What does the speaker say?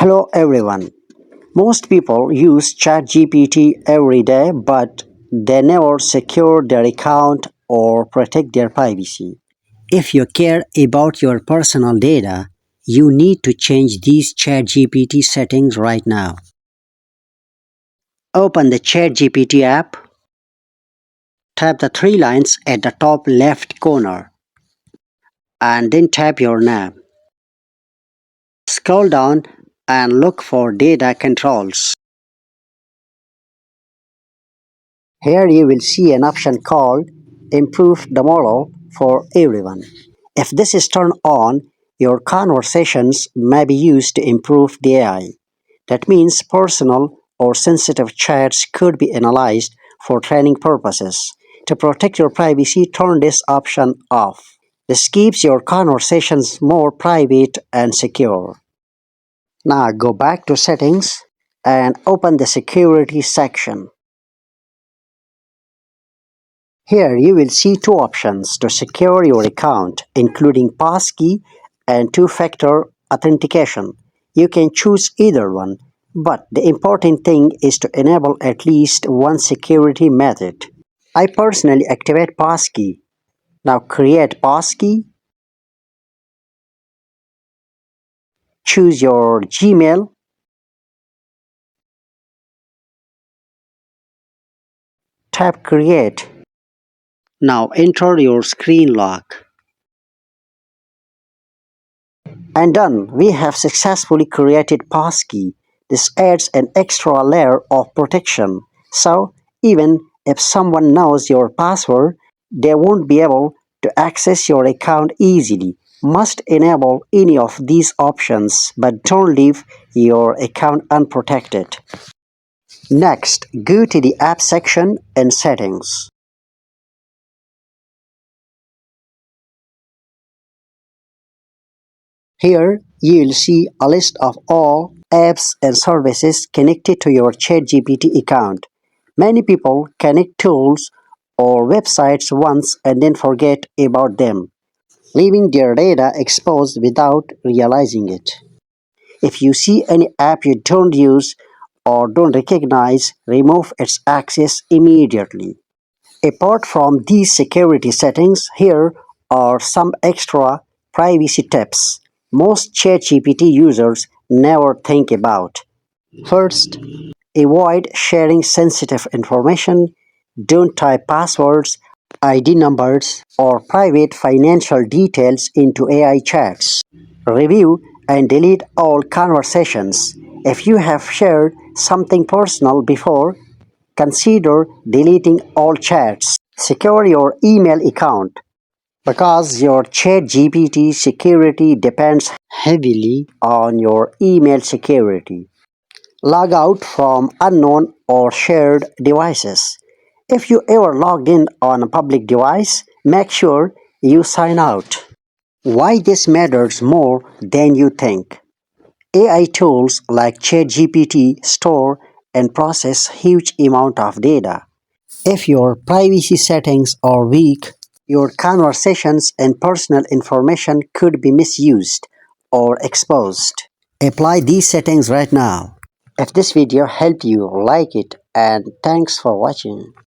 Hello everyone. Most people use ChatGPT every day, but they never secure their account or protect their privacy. If you care about your personal data, you need to change these ChatGPT settings right now. Open the ChatGPT app, tap the three lines at the top left corner, and then tap your name. Scroll down and look for data controls. Here you will see an option called Improve the Model for Everyone. If this is turned on, your conversations may be used to improve the AI. That means personal or sensitive chats could be analyzed for training purposes. To protect your privacy, turn this option off. This keeps your conversations more private and secure. Now go back to Settings and open the Security section. Here you will see two options to secure your account, including passkey and two-factor authentication. You can choose either one, but the important thing is to enable at least one security method. I personally activate passkey. Now create passkey, choose your Gmail, tap create. Now enter your screen lock. And done, we have successfully created passkey. This adds an extra layer of protection. So, even if someone knows your password, they won't be able to access your account easily. Must enable any of these options, but don't leave your account unprotected. Next, go to the App section in Settings. Here, you'll see a list of all apps and services connected to your ChatGPT account. Many people connect tools or websites once and then forget about them, leaving their data exposed without realizing it. If you see any app you don't use or don't recognize, remove its access immediately. Apart from these security settings, here are some extra privacy tips most ChatGPT users never think about. First, avoid sharing sensitive information. Don't type passwords, ID numbers, or private financial details into AI chats. Review and delete all conversations. If you have shared something personal before, consider deleting all chats. Secure your email account. Because your ChatGPT security depends heavily on your email security. Log out from unknown or shared devices. If you ever logged in on a public device, make sure you sign out. Why this matters more than you think. AI tools like ChatGPT store and process huge amount of data. If your privacy settings are weak, your conversations and personal information could be misused or exposed. Apply these settings right now. If this video helped you, like it and thanks for watching.